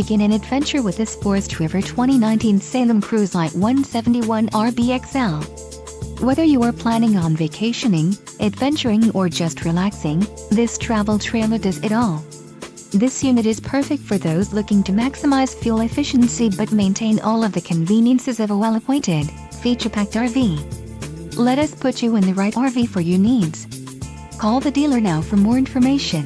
Begin an adventure with this Forest River 2019 Salem Cruise Lite 171RBXL. Whether you are planning on vacationing, adventuring or just relaxing, this travel trailer does it all. This unit is perfect for those looking to maximize fuel efficiency but maintain all of the conveniences of a well-appointed, feature-packed RV. Let us put you in the right RV for your needs. Call the dealer now for more information.